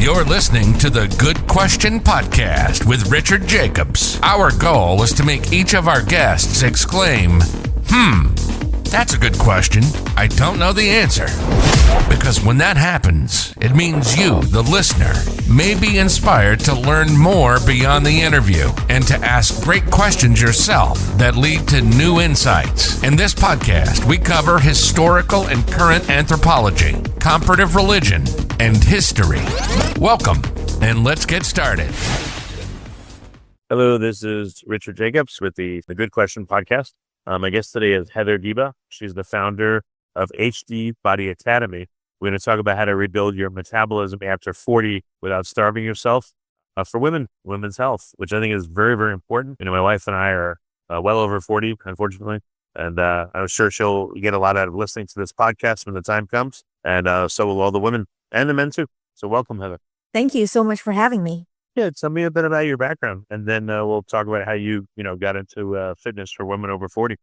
You're listening to the Good Question Podcast with Richard Jacobs. Our goal is to make each of our guests exclaim, that's a good question. I don't know the answer. Because when that happens, it means you, the listener, may be inspired to learn more beyond the interview and to ask great questions yourself that lead to new insights. In this podcast, we cover historical and current anthropology, comparative religion, and history. Welcome, and let's get started. Hello, this is Richard Jacobs with the Good Question Podcast. My guest today is Heather Deba. She's the founder of HD Body Academy. We're going to talk about how to rebuild your metabolism after 40 without starving yourself for women's health, which I think is very, very important. You know, my wife and I are well over 40, unfortunately, and I'm sure she'll get a lot out of listening to this podcast when the time comes, and so will all the women and the men too. So welcome, Heather. Thank you so much for having me. Yeah, tell me a bit about your background, and then we'll talk about how you got into fitness for women over 40.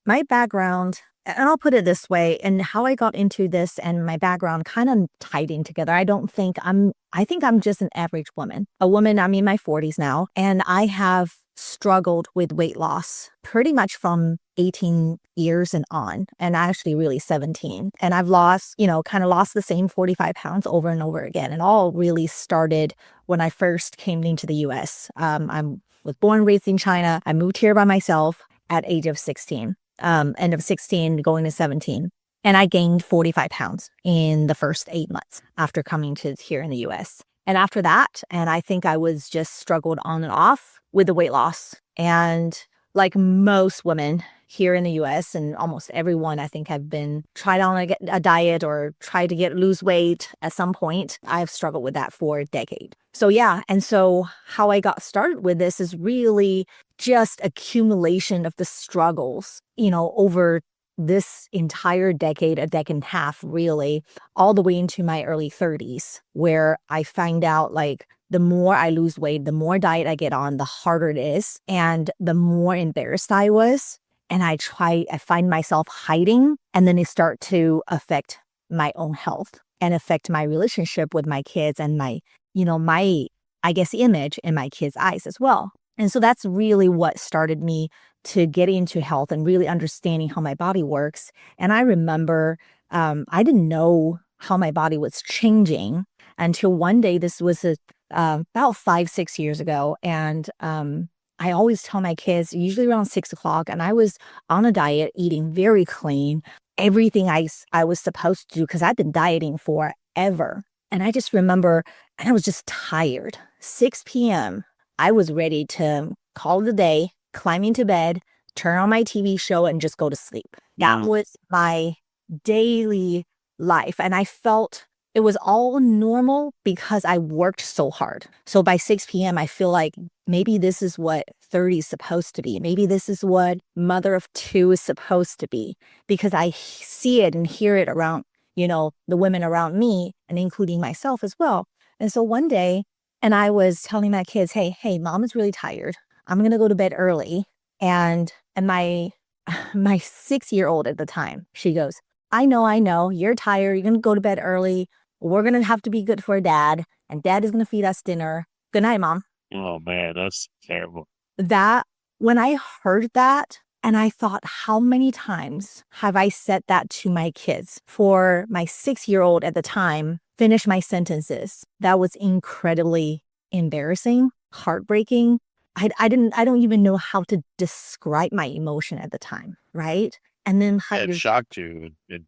My background, and I'll put it this way, and how I got into this and my background kind of tied in together. I think I'm just an average woman. I'm in my 40s now, and I have struggled with weight loss pretty much from 18 years and on, and actually really 17. And I've lost the same 45 pounds over and over again. And all really started when I first came into the US. I was born and raised in China. I moved here by myself at age of 16, end of 16, going to 17. And I gained 45 pounds in the first 8 months after coming to here in the US. And after that, and I think I was just struggled on and off with the weight loss. And like most women here in the US and almost everyone, I think have been tried on a diet or tried to lose weight at some point. I've struggled with that for a decade. So yeah. And so how I got started with this is really just accumulation of the struggles, over this entire decade, a decade and a half, really, all the way into my early 30s, where I find out the more I lose weight, the more diet I get on, the harder it is. And the more embarrassed I was. And I find myself hiding, and then it start to affect my own health and affect my relationship with my kids and my image in my kids' eyes as well. And so that's really what started me to get into health and really understanding how my body works. And I remember I didn't know how my body was changing until one day. This was about 5-6 years ago. And I always tell my kids, usually around 6 o'clock, and I was on a diet, eating very clean, everything I was supposed to do because I've been dieting forever. And I just remember, and I was just tired. 6 p.m., I was ready to call it a day, climb into bed, turn on my TV show, and just go to sleep. That was my daily life. And I felt it was all normal because I worked so hard. So by 6 p.m., I feel like maybe this is what 30 is supposed to be. Maybe this is what mother of 2 is supposed to be, because I see it and hear it around, the women around me and including myself as well. And so one day, and I was telling my kids, hey, mom is really tired. I'm going to go to bed early. And my 6-year-old at the time, she goes, I know, you're tired. You're going to go to bed early. We're going to have to be good for dad, and dad is going to feed us dinner. Good night, mom. Oh man, that's terrible. When I heard that, and I thought, how many times have I said that to my kids? For my 6-year-old at the time, finish my sentences. That was incredibly embarrassing, heartbreaking. I don't even know how to describe my emotion at the time, right? And then it shocked you. It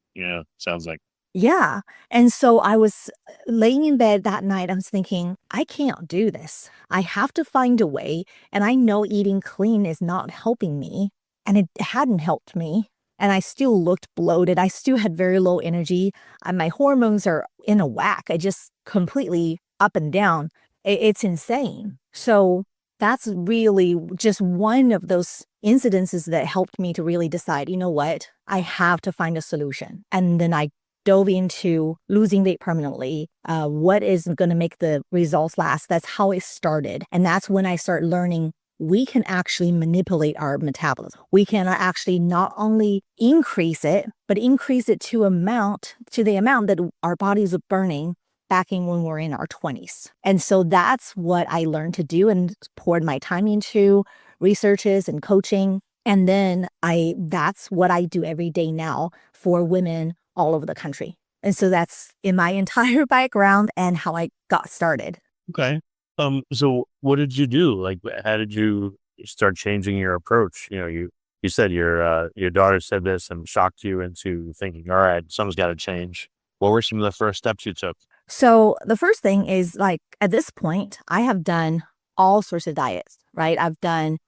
sounds like. Yeah. And so I was laying in bed that night. I was thinking, I can't do this. I have to find a way. And I know eating clean is not helping me. And it hadn't helped me. And I still looked bloated. I still had very low energy. And my hormones are in a whack. I just completely up and down. It's insane. So that's really just one of those incidences that helped me to really decide, you know what, I have to find a solution. And then I dove into losing weight permanently. What is going to make the results last? That's how it started. And that's when I started learning we can actually manipulate our metabolism. We can actually not only increase it, but increase it to the amount that our bodies are burning back in when we're in our 20s. And so that's what I learned to do and poured my time into researches and coaching. And then that's what I do every day now for women all over the country. And so that's in my entire background and how I got started. Okay. So what did you do? Like, how did you start changing your approach? You said your daughter said this and shocked you into thinking, all right, something's got to change. What were some of the first steps you took? So the first thing is, like, at this point, I have done all sorts of diets, right? I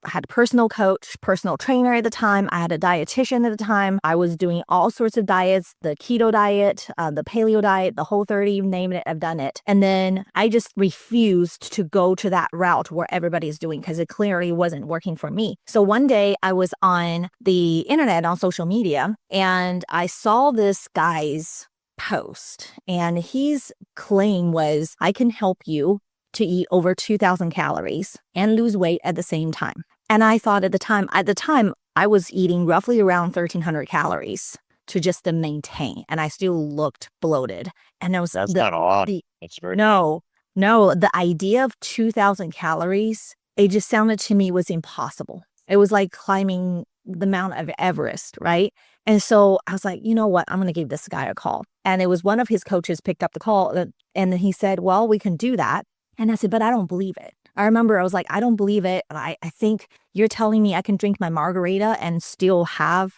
had a personal coach, personal trainer at the time. I had a dietitian at the time. I was doing all sorts of diets, the keto diet, the paleo diet, the Whole30, you name it, I've done it. And then I just refused to go to that route where everybody's doing because it clearly wasn't working for me. So one day I was on the internet, on social media, and I saw this guy's post, and his claim was, I can help you to eat over 2,000 calories and lose weight at the same time. And I thought at the time I was eating roughly around 1,300 calories to maintain, and I still looked bloated. And That's not odd. That's very no, the idea of 2,000 calories, it just sounded to me was impossible. It was like climbing the Mount of Everest, right? And so I was like, you know what? I'm going to give this guy a call. And it was one of his coaches picked up the call, and he said, well, we can do that. And I said, but I don't believe it. I remember I was like, I don't believe it. I think you're telling me I can drink my margarita and still have,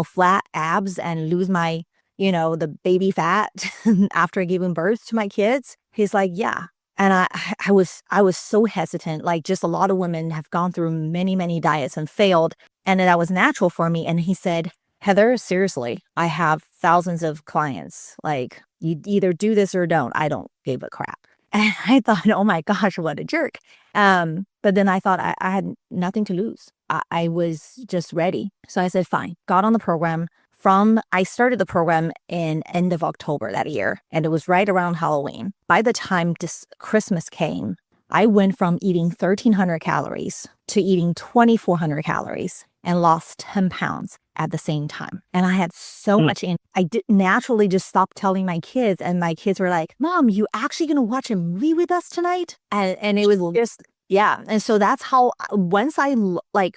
flat abs and lose my, the baby fat after giving birth to my kids. He's like, yeah. And I was so hesitant. Like, just a lot of women have gone through many, many diets and failed. And that was natural for me. And he said, Heather, seriously, I have thousands of clients. Like, you either do this or don't. I don't give a crap. And I thought, oh my gosh, what a jerk. But then I thought I had nothing to lose. I was just ready. So I said, fine. Got on the program. I started the program in end of October that year, and it was right around Halloween. By the time Christmas came, I went from eating 1,300 calories to eating 2,400 calories and lost 10 pounds at the same time. And I had so much I did naturally just stop telling my kids, and my kids were like, Mom, you actually going to watch a movie with us tonight? And it was just, yeah. And so that's how, once I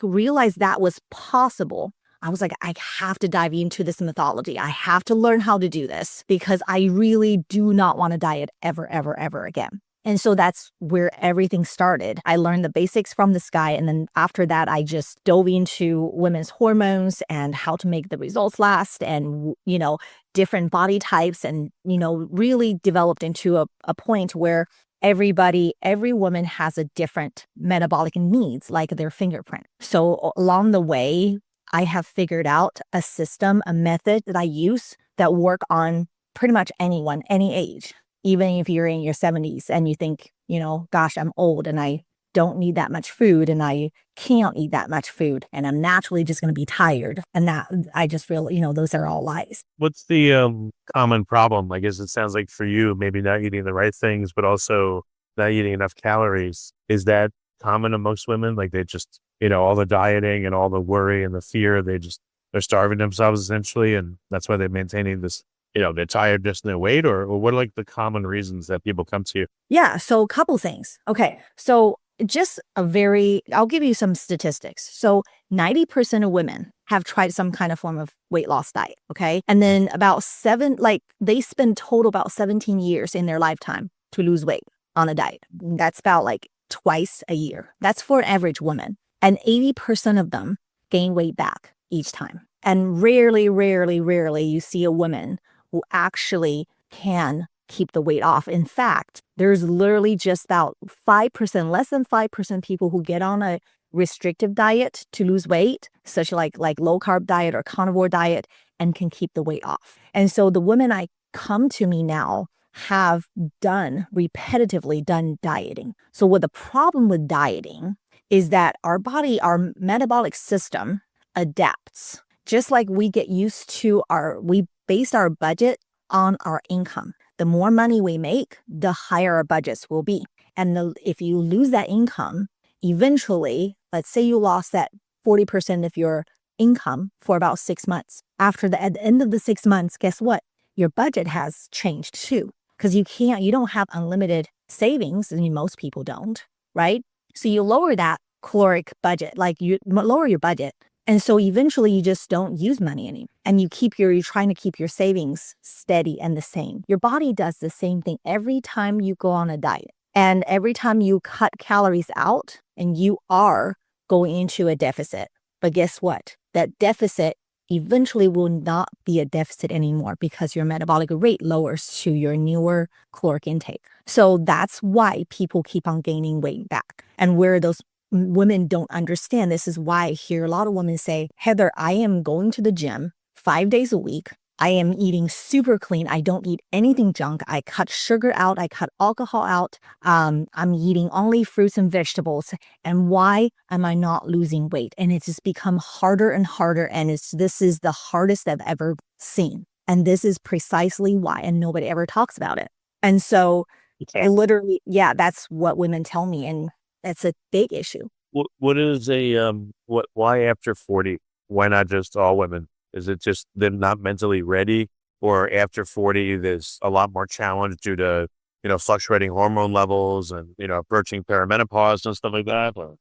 realized that was possible, I was like, I have to dive into this mythology. I have to learn how to do this because I really do not want to diet ever, ever, ever again. And so that's where everything started. I learned the basics from this guy. And then after that, I just dove into women's hormones and how to make the results last and, different body types and, really developed into a point where every woman has a different metabolic needs, like their fingerprint. So along the way, I have figured out a system, a method that I use that work on pretty much anyone, any age. Even if you're in your 70s and you think, gosh, I'm old and I don't need that much food and I can't eat that much food and I'm naturally just going to be tired. And that I just feel, those are all lies. What's the common problem? I guess it sounds like for you, maybe not eating the right things, but also not eating enough calories. Is that common amongst women? Like they just, all the dieting and all the worry and the fear, they're starving themselves essentially. And that's why they're maintaining this, they're tired just in their weight, or what are like the common reasons that people come to you? Yeah. So a couple things. Okay. So I'll give you some statistics. So 90% of women have tried some kind of form of weight loss diet. Okay. And then they spend total about 17 years in their lifetime to lose weight on a diet. That's about like twice a year. That's for an average woman. And 80% of them gain weight back each time. And rarely you see a woman who actually can keep the weight off. In fact, there's literally just about 5%, less than 5% people who get on a restrictive diet to lose weight, such like low carb diet or carnivore diet, and can keep the weight off. And so the women I come to me now have repetitively done dieting. So what the problem with dieting is that our body, our metabolic system adapts. Just like we get used to we base our budget on our income. The more money we make, the higher our budgets will be. And if you lose that income, eventually, let's say you lost that 40% of your income for about 6 months. At the end of the 6 months, guess what? Your budget has changed too. because you don't have unlimited savings. I mean, most people don't, right? So you lower that caloric budget, like you lower your budget. And so eventually you just don't use money anymore. And you're trying to keep your savings steady and the same. Your body does the same thing every time you go on a diet. And every time you cut calories out and you are going into a deficit. But guess what? That deficit eventually will not be a deficit anymore because your metabolic rate lowers to your newer caloric intake. So that's why people keep on gaining weight back. And where those women don't understand, this is why I hear a lot of women say, Heather, I am going to the gym 5 days a week. I am eating super clean. I don't eat anything junk. I cut sugar out. I cut alcohol out. I'm eating only fruits and vegetables. And why am I not losing weight? And it's just become harder and harder. And this is the hardest I've ever seen. And this is precisely why. And nobody ever talks about it. And so I literally, that's what women tell me. And that's a big issue. What is why after 40? Why not just all women? Is it just they're not mentally ready, or after 40, there's a lot more challenge due to, fluctuating hormone levels and, approaching perimenopause and stuff like that? Or?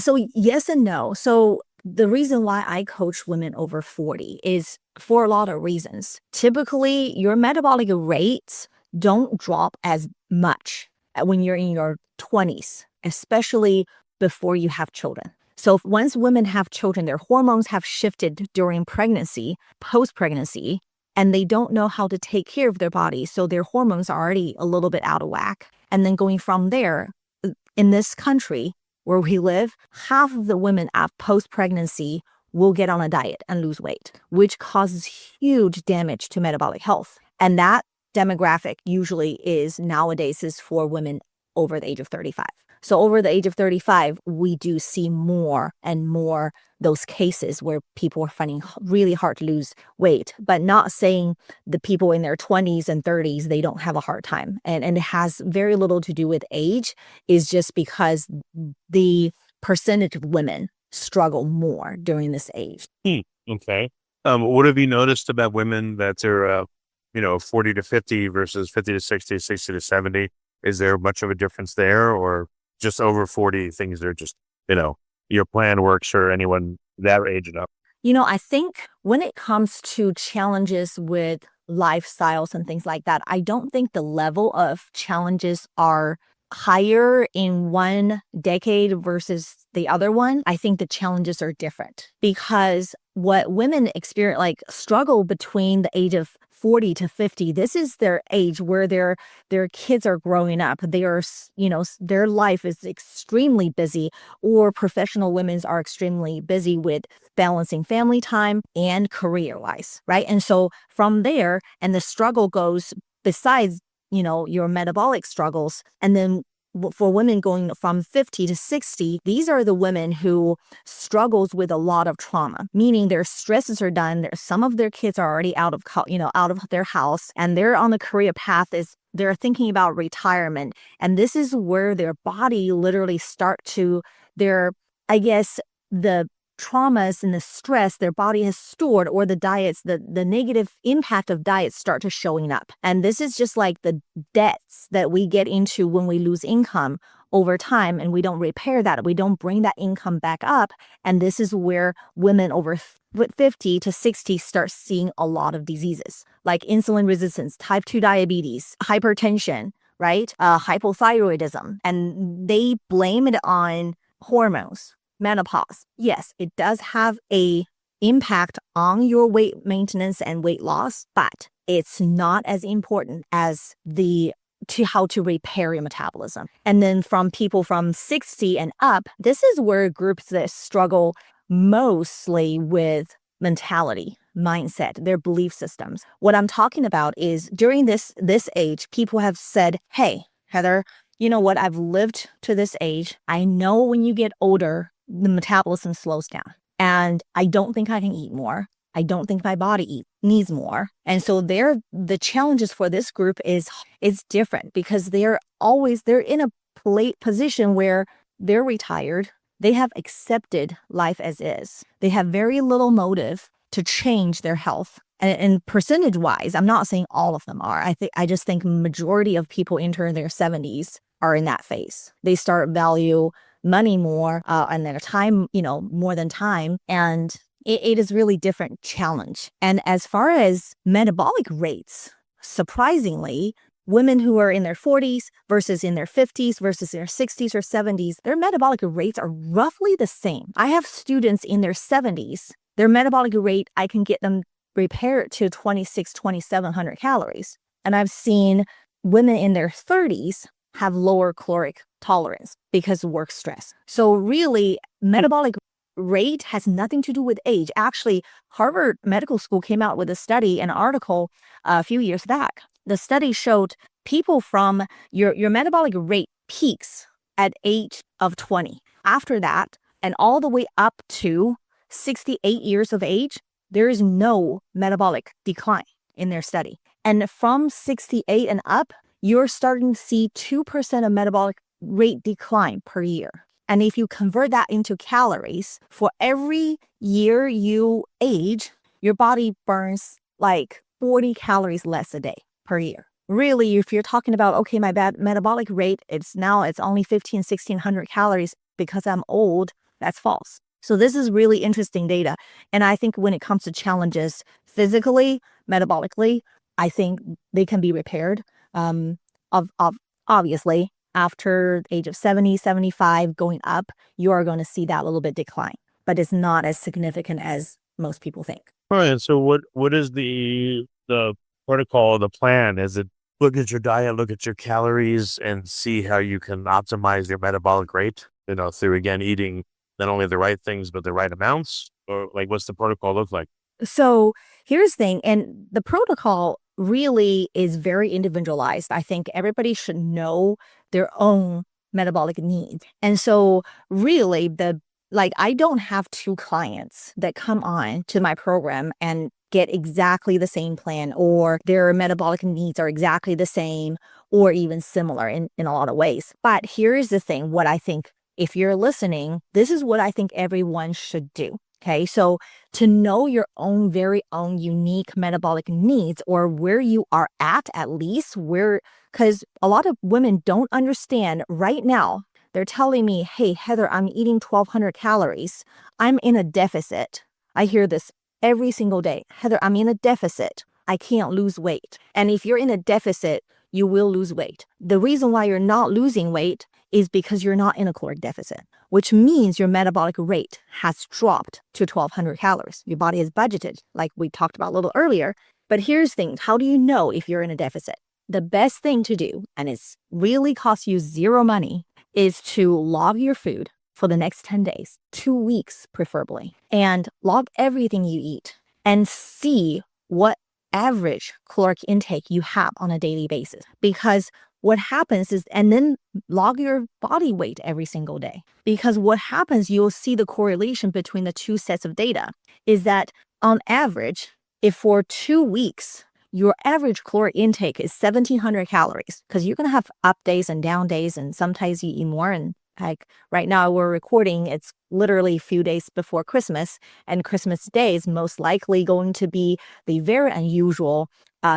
So yes and no. So the reason why I coach women over 40 is for a lot of reasons. Typically, your metabolic rates don't drop as much when you're in your 20s, especially before you have children. So once women have children, their hormones have shifted during pregnancy, post-pregnancy, and they don't know how to take care of their body. So their hormones are already a little bit out of whack. And then going from there, in this country where we live, half of the women at post-pregnancy will get on a diet and lose weight, which causes huge damage to metabolic health. And that demographic usually nowadays is for women over the age of 35. So over the age of 35, we do see more and more those cases where people are finding really hard to lose weight, but not saying the people in their 20s and 30s, they don't have a hard time. And it has very little to do with age, is just because the percentage of women struggle more during this age. Okay. What have you noticed about women that are, 40 to 50 versus 50 to 60, 60 to 70? Is there much of a difference there, or just over 40 things are just, your plan works for anyone that age and up? I think when it comes to challenges with lifestyles and things like that, I don't think the level of challenges are higher in one decade versus the other one. I think the challenges are different because what women experience, struggle between the age of 40 to 50, this is their age where their kids are growing up. They are, their life is extremely busy, or professional women are extremely busy with balancing family time and career-wise, right? And so from there, and the struggle goes besides, your metabolic struggles, and then for women going from 50 to 60, these are the women who struggles with a lot of trauma, meaning their stresses are done. Some of their kids are already out of their house, and they're on the career path. They're thinking about retirement. And this is where their body literally the traumas and the stress their body has stored, or the diets, the negative impact of diets start to showing up. And this is just like the debts that we get into when we lose income over time, and we don't repair that. We don't bring that income back up. And this is where women over 50 to 60 start seeing a lot of diseases like insulin resistance, type 2 diabetes, hypertension, right? Hypothyroidism. And they blame it on hormones. Menopause. Yes, it does have a impact on your weight maintenance and weight loss, but it's not as important as how to repair your metabolism. And then from people from 60 and up, this is where groups that struggle mostly with mentality, mindset, their belief systems. What I'm talking about is during this age, people have said, hey, Heather, you know what? I've lived to this age. I know when you get older, the metabolism slows down, and I don't think I can eat more. I don't think my body needs more. And so the challenges for this group is different because they're in a position where they're retired. They have accepted life as is. They have very little motive to change their health. And percentage wise, I'm not saying all of them are. I just think majority of people enter their 70s are in that phase. They start value money more and their time, more than time. And it is really different challenge. And as far as metabolic rates, surprisingly, women who are in their 40s versus in their 50s versus their 60s or 70s, their metabolic rates are roughly the same. I have students in their 70s, their metabolic rate, I can get them repaired to 2,700 calories. And I've seen women in their 30s have lower caloric tolerance because of work stress. So really, metabolic rate has nothing to do with age. Actually, Harvard Medical School came out with a study, an article a few years back. The study showed people from your metabolic rate peaks at age of 20. After that, and all the way up to 68 years of age, there is no metabolic decline in their study. And from 68 and up, you're starting to see 2% of metabolic rate decline per year. And if you convert that into calories, for every year you age, your body burns like 40 calories less a day per year. Really, if you're talking about, okay, my bad metabolic rate, it's only 1,600 calories because I'm old, that's false. So this is really interesting data. And I think when it comes to challenges physically, metabolically, I think they can be repaired. Obviously, after the age of 70, 75 going up, you are going to see that little bit decline. But it's not as significant as most people think. All right. So what is the protocol, the plan? Is it look at your diet, look at your calories, and see how you can optimize your metabolic rate, through, again, eating not only the right things, but the right amounts? Or like, what's the protocol look like? So here's the thing, and the protocol really is very individualized. I think everybody should know their own metabolic needs. And so really I don't have two clients that come on to my program and get exactly the same plan, or their metabolic needs are exactly the same or even similar in a lot of ways. But here's the thing, what I think, if you're listening, this is what I think everyone should do. Okay, so to know your own very own unique metabolic needs, or where you are at least, because a lot of women don't understand right now. They're telling me, hey, Heather, I'm eating 1,200 calories. I'm in a deficit. I hear this every single day. Heather, I'm in a deficit. I can't lose weight. And if you're in a deficit, you will lose weight. The reason why you're not losing weight is because you're not in a caloric deficit, which means your metabolic rate has dropped to 1,200 calories. Your body is budgeted, like we talked about a little earlier. But here's the thing, how do you know if you're in a deficit? The best thing to do, and it's really costs you zero money, is to log your food for the next 10 days, 2 weeks preferably, and log everything you eat and see what average caloric intake you have on a daily basis. Because what happens is, and then log your body weight every single day. Because what happens, you'll see the correlation between the two sets of data is that on average, if for 2 weeks, your average caloric intake is 1,700 calories, because you're going to have up days and down days, and sometimes you eat more. And like right now we're recording, it's literally a few days before Christmas, and Christmas Day is most likely going to be the very unusual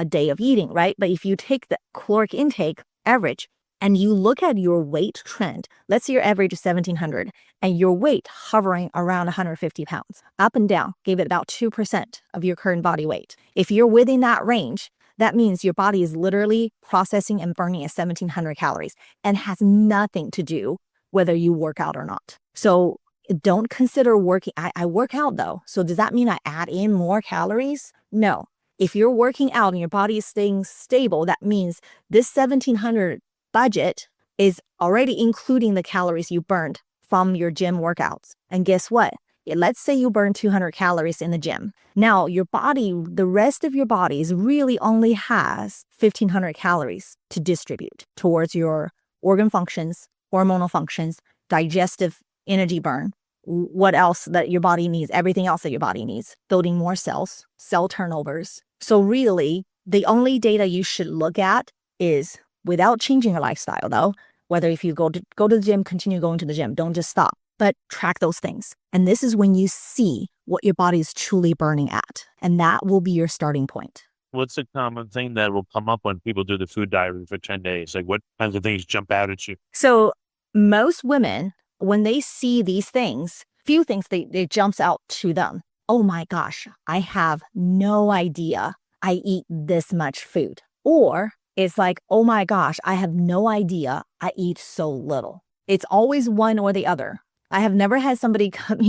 day of eating, right? But if you take the caloric intake average and you look at your weight trend, let's say your average is 1,700 and your weight hovering around 150 pounds, up and down, give it about 2% of your current body weight. If you're within that range, that means your body is literally processing and burning at 1,700 calories and has nothing to do whether you work out or not. So don't consider working. I work out though. So does that mean I add in more calories? No. If you're working out and your body is staying stable, that means this 1,700 budget is already including the calories you burned from your gym workouts. And guess what? Let's say you burn 200 calories in the gym. Now your body, the rest of your body really only has 1,500 calories to distribute towards your organ functions, hormonal functions, digestive energy burn, what else that your body needs, everything else that your body needs, building more cells, cell turnovers. So really, the only data you should look at is, without changing your lifestyle though, whether if you go to the gym, continue going to the gym, don't just stop. but track those things. And this is when you see what your body is truly burning at. And that will be your starting point. What's a common thing that will come up when people do the food diary for 10 days? Like what kinds of things jump out at you? So most women, when they see these things, few things they jumps out to them. Oh my gosh, I have no idea I eat this much food. Or it's like, oh my gosh, I have no idea I eat so little. It's always one or the other. I have never had somebody come,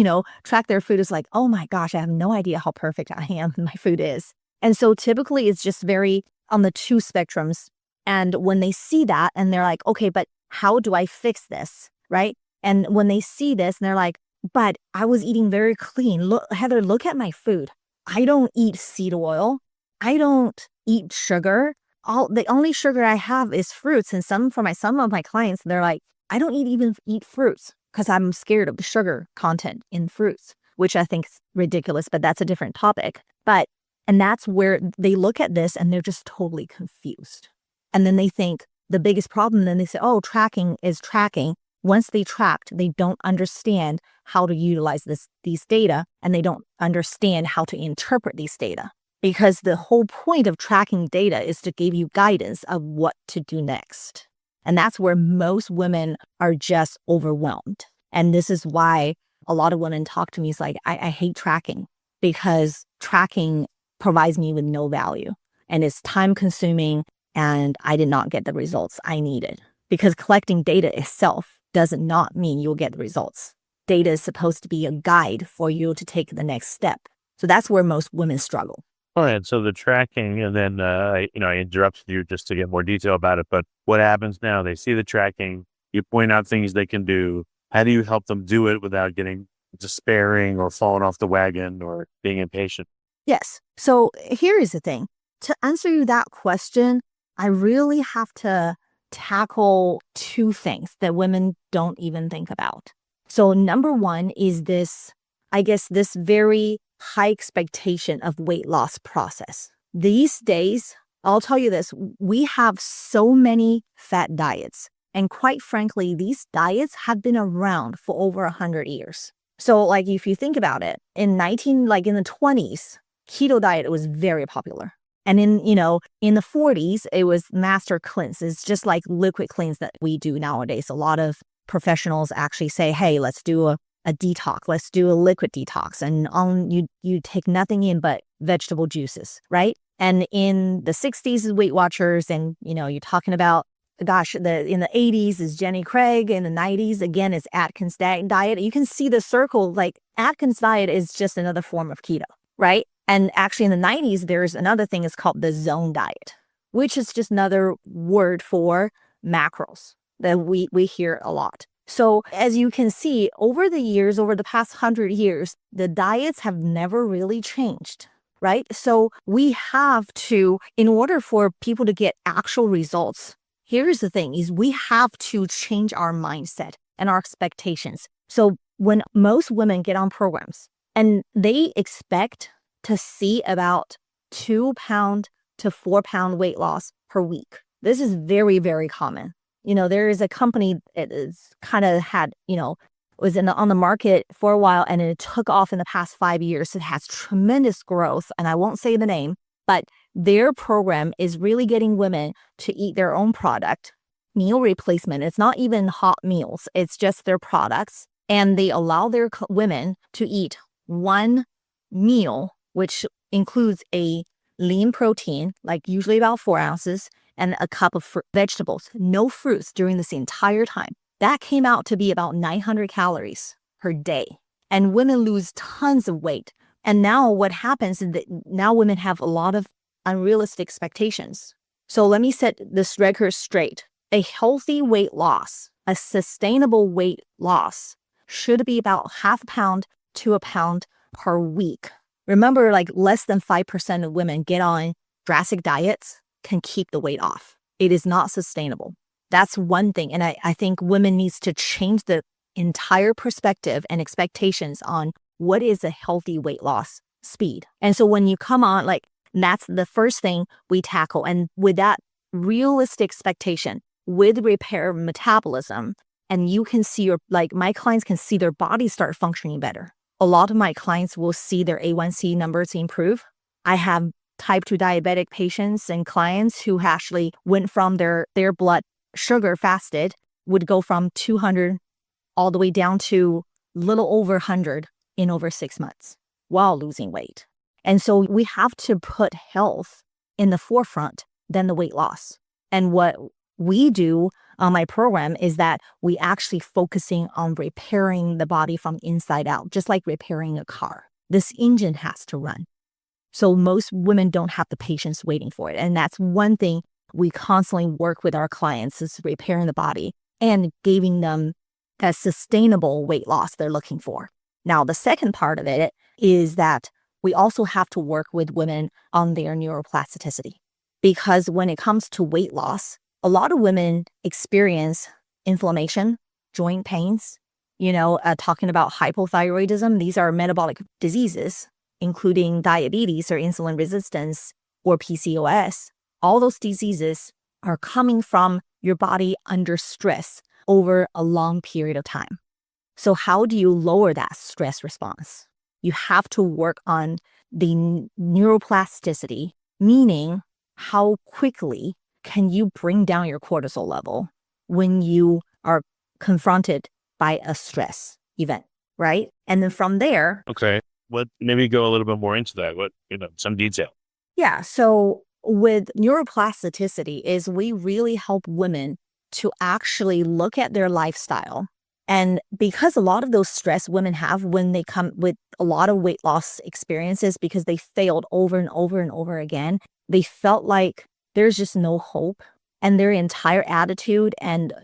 track their food as like, oh my gosh, I have no idea how perfect I am my food is. And so typically it's just very on the two spectrums. And when they see that and they're like, okay, but how do I fix this? Right? And when they see this and they're like, but I was eating very clean. Look, Heather, look at my food. I don't eat seed oil. I don't eat sugar. The only sugar I have is fruits. And some of my clients, they're like, I don't even eat fruits because I'm scared of the sugar content in fruits, which I think is ridiculous, but that's a different topic. And that's where they look at this and they're just totally confused. And then they think the biggest problem, then they say, oh, tracking is tracking. Once they tracked, they don't understand how to utilize these data, and they don't understand how to interpret these data. Because the whole point of tracking data is to give you guidance of what to do next. And that's where most women are just overwhelmed. And this is why a lot of women talk to me. It's like, I hate tracking because tracking provides me with no value and it's time consuming, and I did not get the results I needed. Because collecting data itself does not mean you'll get the results. Data is supposed to be a guide for you to take the next step. So that's where most women struggle. All right. So the tracking, and then, I interrupted you just to get more detail about it. But what happens now? They see the tracking, you point out things they can do. How do you help them do it without getting despairing or falling off the wagon or being impatient? Yes. So here is the thing. To answer you that question, I really have to tackle two things that women don't even think about. So number one is this very high expectation of weight loss process. These days, I'll tell you this, we have so many fat diets. And quite frankly, these diets have been around for over 100 years. So like if you think about it, in the 20s, keto diet was very popular. And in the 40s, it was master cleanse. It's just like liquid cleanse that we do nowadays. A lot of professionals actually say, hey, let's do a detox. Let's do a liquid detox. And you take nothing in but vegetable juices, right? And in the 60s is Weight Watchers. And, you're talking about, in the 80s is Jenny Craig. In the 90s, again, is Atkins diet. You can see the circle, like Atkins diet is just another form of keto, right? And actually in the 90s, there's another thing is called the zone diet, which is just another word for macros that we hear a lot. So as you can see, over the past 100 years, the diets have never really changed, right? So we have to, in order for people to get actual results, here's the thing, is we have to change our mindset and our expectations. So when most women get on programs and they expect to see about 2 pound to 4 pound weight loss per week. This is very, very common. There is a company that is kind of had, was on the market for a while, and it took off in the past 5 years. It has tremendous growth, and I won't say the name, but their program is really getting women to eat their own product, meal replacement. It's not even hot meals. It's just their products. And they allow their women to eat one meal, which includes a lean protein, like usually about 4 ounces, and a cup of vegetables, no fruits during this entire time. That came out to be about 900 calories per day. And women lose tons of weight. And now what happens is that now women have a lot of unrealistic expectations. So let me set this record straight. A healthy weight loss, a sustainable weight loss, should be about 0.5 pound to 1 pound per week. Remember, like less than 5% of women get on drastic diets can keep the weight off. It is not sustainable. That's one thing. And I think women needs to change the entire perspective and expectations on what is a healthy weight loss speed. And so when you come on, that's the first thing we tackle. And with that realistic expectation, with repair metabolism and you can see my clients can see their body start functioning better. A lot of my clients will see their A1C numbers improve. I have type 2 diabetic patients and clients who actually went from their blood sugar fasted would go from 200 all the way down to little over 100 in over 6 months while losing weight. And so we have to put health in the forefront than the weight loss. And what we do on my program is that we actually focusing on repairing the body from inside out, just like repairing a car. This engine has to run. So most women don't have the patience waiting for it. And that's one thing we constantly work with our clients is repairing the body and giving them a sustainable weight loss they're looking for. Now, the second part of it is that we also have to work with women on their neuroplasticity. Because when it comes to weight loss, a lot of women experience inflammation, joint pains, talking about hypothyroidism. These are metabolic diseases, including diabetes or insulin resistance or PCOS. All those diseases are coming from your body under stress over a long period of time. So how do you lower that stress response? You have to work on the neuroplasticity, meaning how quickly can you bring down your cortisol level when you are confronted by a stress event, right? And then from there. Okay. Maybe go a little bit more into that. Some detail. Yeah. So with neuroplasticity is we really help women to actually look at their lifestyle. And because a lot of those stress women have when they come with a lot of weight loss experiences because they failed over and over and over again, they felt like there's just no hope, and their entire attitude and,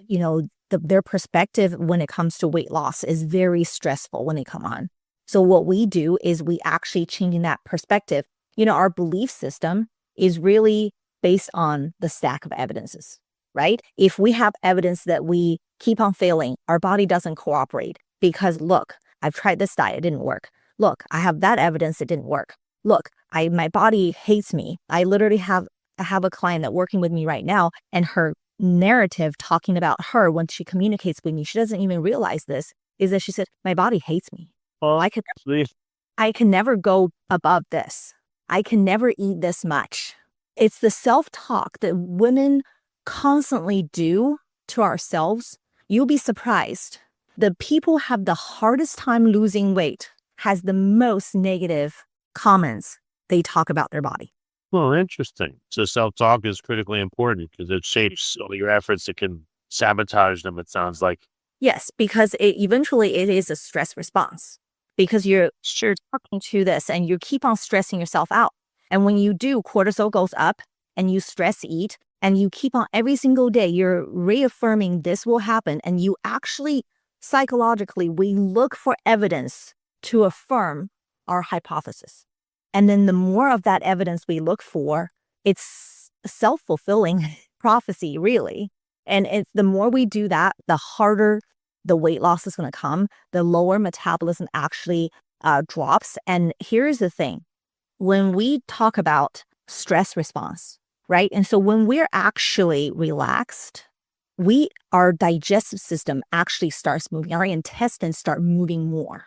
their perspective when it comes to weight loss is very stressful when they come on. So what we do is we actually changing that perspective. Our belief system is really based on the stack of evidences, right? If we have evidence that we keep on failing, our body doesn't cooperate because look, I've tried this diet, it didn't work. Look, I have that evidence, it didn't work. Look, my body hates me. I literally have a client that working with me right now, and her narrative talking about her when she communicates with me, she doesn't even realize this, is that she said, my body hates me. Oh, I can never go above this. I can never eat this much. It's the self-talk that women constantly do to ourselves. You'll be surprised. The people have the hardest time losing weight has the most negative comments they talk about their body. Well, interesting. So self-talk is critically important because it shapes all your efforts. It can sabotage them, it sounds like. Yes, because eventually it is a stress response. Because you're talking to this and you keep on stressing yourself out. And when you do, cortisol goes up and you stress eat and you keep on every single day, you're reaffirming this will happen. And you actually, psychologically, we look for evidence to affirm our hypothesis. And then the more of that evidence we look for, it's self-fulfilling prophecy, really. And the more we do that, the harder the weight loss is going to come, the lower metabolism actually drops. And here's the thing. When we talk about stress response, right? And so when we're actually relaxed, our digestive system actually starts moving. Our intestines start moving more.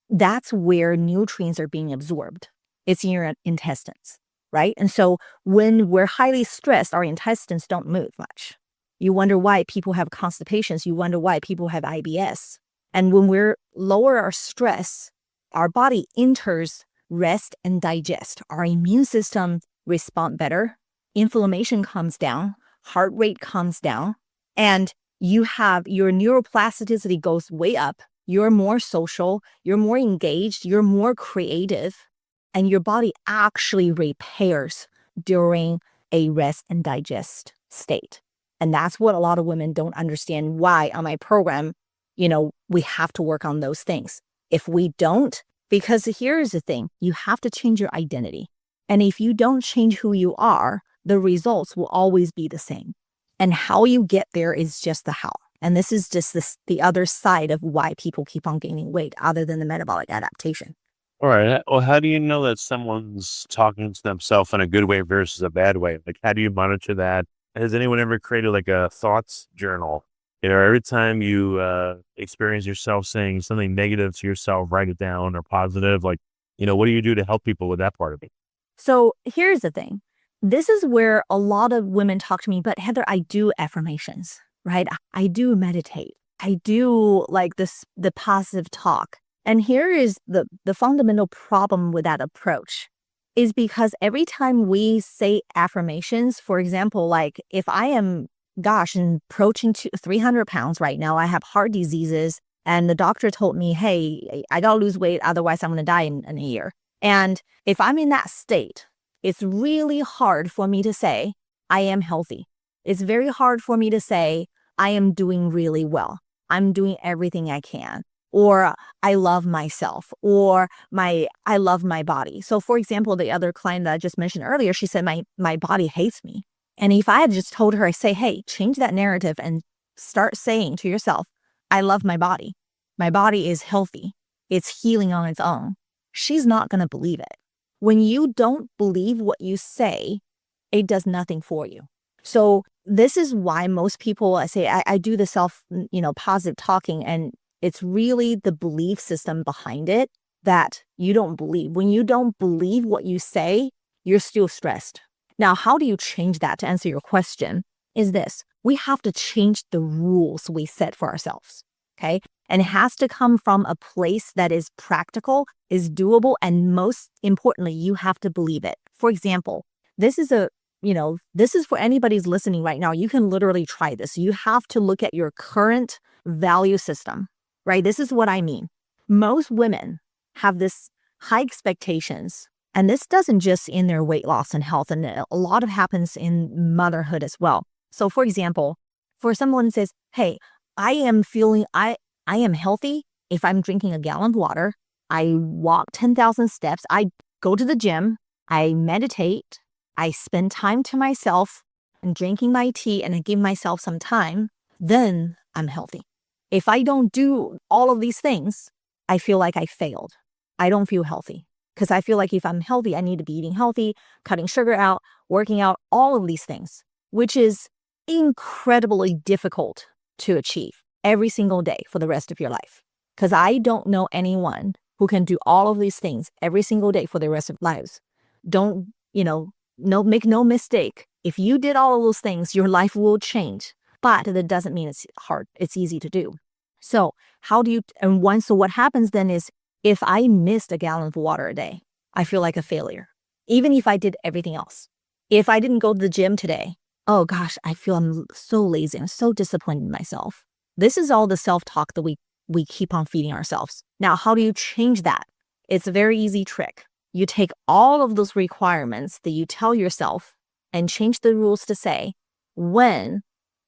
That's where nutrients are being absorbed. It's in your intestines, right? And so when we're highly stressed, our intestines don't move much. You wonder why people have constipations. You wonder why people have IBS. And when we're lower our stress, our body enters rest and digest. Our immune system responds better. Inflammation comes down. Heart rate comes down. And you have your neuroplasticity goes way up. You're more social. You're more engaged. You're more creative. And your body actually repairs during a rest and digest state. And that's what a lot of women don't understand why on my program, we have to work on those things. If we don't, because here's the thing, you have to change your identity. And if you don't change who you are, the results will always be the same. And how you get there is just the how. And this is just the other side of why people keep on gaining weight other than the metabolic adaptation. All right. Well, how do you know that someone's talking to themselves in a good way versus a bad way? Like, how do you monitor that? Has anyone ever created like a thoughts journal Every time you experience yourself saying something negative to yourself, write it down, or positive, like, what do you do to help people with that part of it? So here's the thing. This is where a lot of women talk to me, but Heather, I do affirmations, right? I do meditate. I do like the positive talk. And here is the fundamental problem with that approach is because every time we say affirmations, for example, like if I am, approaching 300 pounds right now, I have heart diseases, and the doctor told me, hey, I got to lose weight, otherwise I'm going to die in a year. And if I'm in that state, it's really hard for me to say, I am healthy. It's very hard for me to say, I am doing really well. I'm doing everything I can. Or I love myself, or I love my body. So for example, the other client that I just mentioned earlier, she said, my body hates me. And if I had just told her, I say, hey, change that narrative and start saying to yourself, I love my body. My body is healthy. It's healing on its own. She's not going to believe it. When you don't believe what you say, it does nothing for you. So this is why most people, I say, I do the positive talking, and it's really the belief system behind it that you don't believe. When you don't believe what you say, you're still stressed. Now, how do you change that, to answer your question, is this. We have to change the rules we set for ourselves, okay? And it has to come from a place that is practical, is doable, and most importantly, you have to believe it. For example, this is for anybody who's listening right now. You can literally try this. You have to look at your current value system, right? This is what I mean. Most women have this high expectations, and this doesn't just in their weight loss and health, and a lot of happens in motherhood as well. So for example, for someone who says, hey, I am healthy if I'm drinking a gallon of water, I walk 10,000 steps, I go to the gym, I meditate, I spend time to myself and drinking my tea, and I give myself some time, then I'm healthy. If I don't do all of these things, I feel like I failed. I don't feel healthy because I feel like if I'm healthy, I need to be eating healthy, cutting sugar out, working out, all of these things, which is incredibly difficult to achieve every single day for the rest of your life. Because I don't know anyone who can do all of these things every single day for the rest of their lives. Make no mistake. If you did all of those things, your life will change. But that doesn't mean it's hard. It's easy to do. So what happens then is if I missed a gallon of water a day, I feel like a failure. Even if I did everything else. If I didn't go to the gym today, oh gosh, I feel I'm so lazy. I'm so disappointed in myself. This is all the self-talk that we keep on feeding ourselves. Now, how do you change that? It's a very easy trick. You take all of those requirements that you tell yourself and change the rules to say, when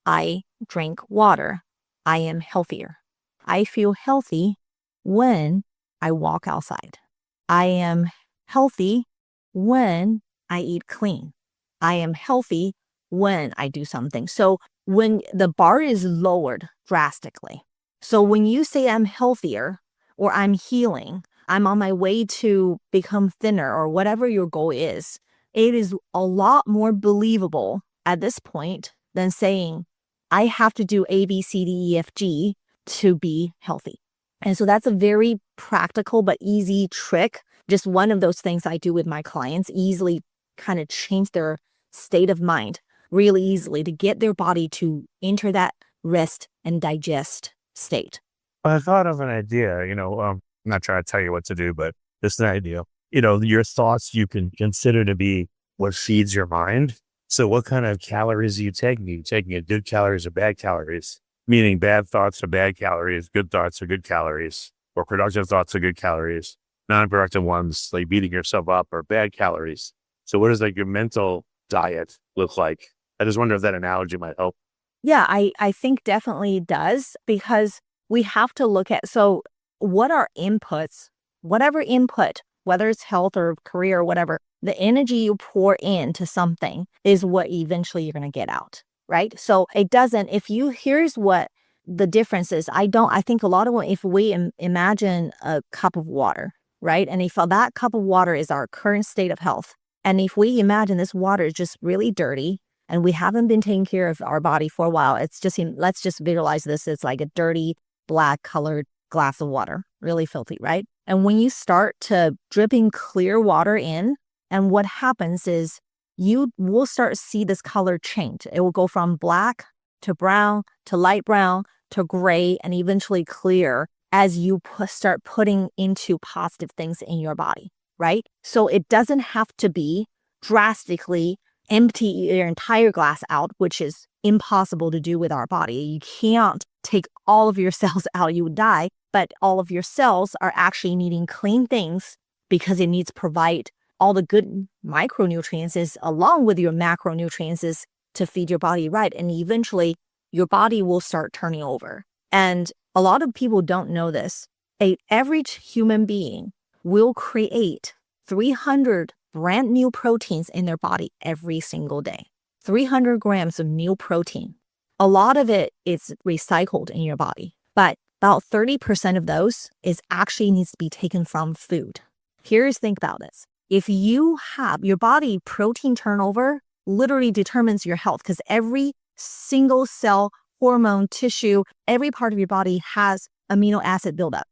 I drink water, I am healthier. I feel healthy when I walk outside. I am healthy when I eat clean. I am healthy when I do something. So when the bar is lowered drastically. So when you say I'm healthier or I'm healing, I'm on my way to become thinner or whatever your goal is, it is a lot more believable at this point than saying I have to do A, B, C, D, E, F, G to be healthy. And so that's a very practical but easy trick. Just one of those things I do with my clients, easily kind of change their state of mind really easily to get their body to enter that rest and digest state. I thought of an idea, I'm not trying to tell you what to do, but just an idea. Your thoughts you can consider to be what feeds your mind. So what kind of calories are you taking? Are you taking good calories or bad calories? Meaning bad thoughts are bad calories, good thoughts are good calories, or productive thoughts are good calories. Non-productive ones, like beating yourself up, are bad calories. So what does your mental diet look like? I just wonder if that analogy might help. Yeah, I think definitely does, because we have to look at, so what are inputs, whatever input, whether it's health or career or whatever, the energy you pour into something is what eventually you're going to get out, right? So it doesn't, here's what the difference is. I think a lot of, if we imagine a cup of water, right? And if that cup of water is our current state of health, and if we imagine this water is just really dirty, and we haven't been taking care of our body for a while. It's just, let's just visualize this. It's like a dirty, black colored glass of water, really filthy, right? And when you start to dripping clear water in, and what happens is you will start to see this color change. It will go from black to brown to light brown to gray and eventually clear as you start putting into positive things in your body, right? So it doesn't have to be drastically empty your entire glass out, which is impossible to do with our body. You can't take all of your cells out, you would die, but all of your cells are actually needing clean things because it needs to provide all the good micronutrients along with your macronutrients to feed your body right. And eventually your body will start turning over. And a lot of people don't know this. An average human being will create 300 brand new proteins in their body every single day. 300 grams of new protein. A lot of it is recycled in your body, but about 30% of those is actually needs to be taken from food. Think about this. If you have your body protein turnover literally determines your health because every single cell, hormone, tissue, every part of your body has amino acid buildup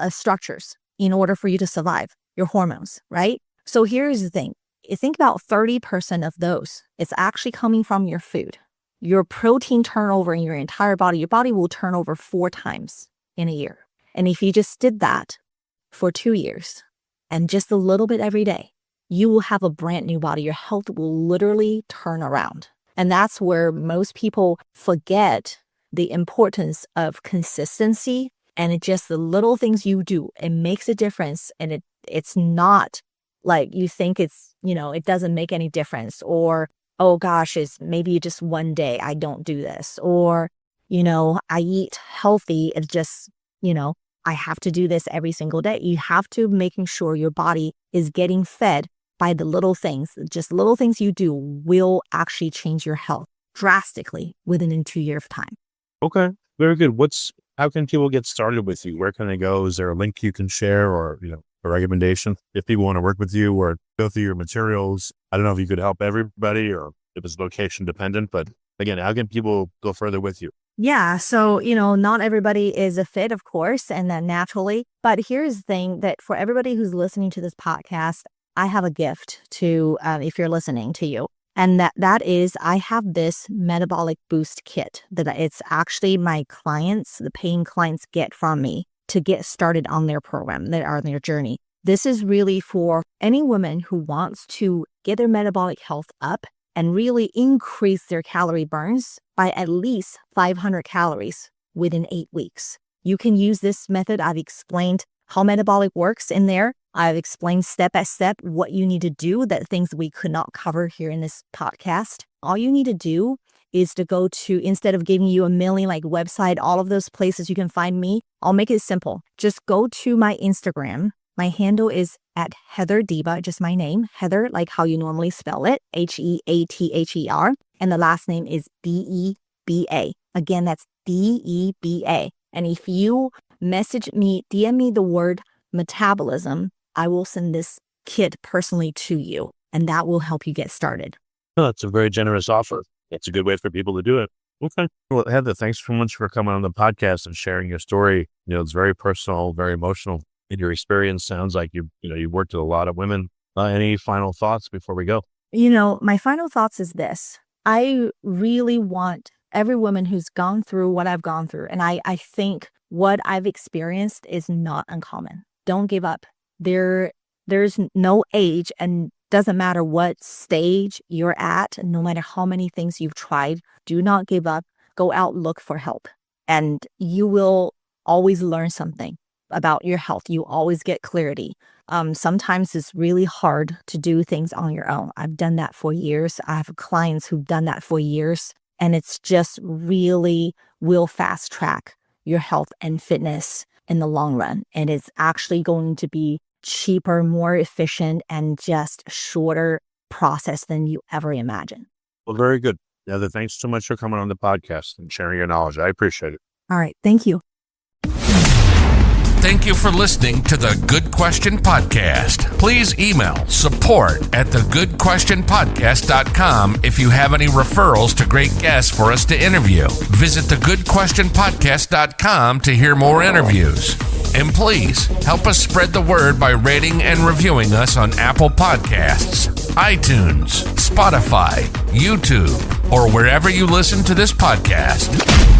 structures in order for you to survive, your hormones, right? So here's the thing. Think about 30% of those. It's actually coming from your food. Your protein turnover in your entire body, your body will turn over 4 times in a year. And if you just did that for 2 years and just a little bit every day, you will have a brand new body. Your health will literally turn around. And that's where most people forget the importance of consistency and it just the little things you do. It makes a difference. And it's not like you think it's, it doesn't make any difference or, oh gosh, it's maybe just one day I don't do this or, I eat healthy. It's just, I have to do this every single day. You have to making sure your body is getting fed by the little things. Just little things you do will actually change your health drastically within 2 years of time. Okay, very good. How can people get started with you? Where can they go? Is there a link you can share or, a recommendation if people want to work with you or go through your materials? I don't know if you could help everybody or if it's location dependent, but again, how can people go further with you? Yeah. So, not everybody is a fit, of course, and then naturally. But here's the thing that for everybody who's listening to this podcast, I have a gift to, if you're listening to you. And that is, I have this metabolic boost kit that it's actually my clients, the paying clients get from me to get started on their program, that are on their journey. This is really for any woman who wants to get their metabolic health up and really increase their calorie burns by at least 500 calories within 8 weeks. You can use this method. I've explained how metabolic works in there. I've explained step by step what you need to do, that things we could not cover here in this podcast. All you need to do is to go to, instead of giving you a million website, all of those places you can find me, I'll make it simple. Just go to my Instagram. My handle is at Heather Deba, just my name, Heather, like how you normally spell it, Heather. And the last name is Deba. Again, that's Deba. And if you message me, DM me the word metabolism, I will send this kit personally to you, and that will help you get started. Oh, that's a very generous offer. It's a good way for people to do it. Okay. Well, Heather, thanks so much for coming on the podcast and sharing your story. It's very personal, very emotional. In your experience, sounds like you worked with a lot of women. Any final thoughts before we go? My final thoughts is this. I really want every woman who's gone through what I've gone through, and I think what I've experienced is not uncommon. Don't give up. There's no age, and doesn't matter what stage you're at, no matter how many things you've tried, do not give up. Go out, look for help, and you will always learn something about your health. You always get clarity. Sometimes it's really hard to do things on your own. I've done that for years. I have clients who've done that for years, and it's just really will fast track your health and fitness in the long run. And it's actually going to be cheaper, more efficient, and just shorter process than you ever imagined. Well, very good. Heather, thanks so much for coming on the podcast and sharing your knowledge. I appreciate it. All right. Thank you. Thank you for listening to the Good Question Podcast. Please email support@thegoodquestionpodcast.com if you have any referrals to great guests for us to interview. Visit thegoodquestionpodcast.com to hear more interviews. And please help us spread the word by rating and reviewing us on Apple Podcasts, iTunes, Spotify, YouTube, or wherever you listen to this podcast.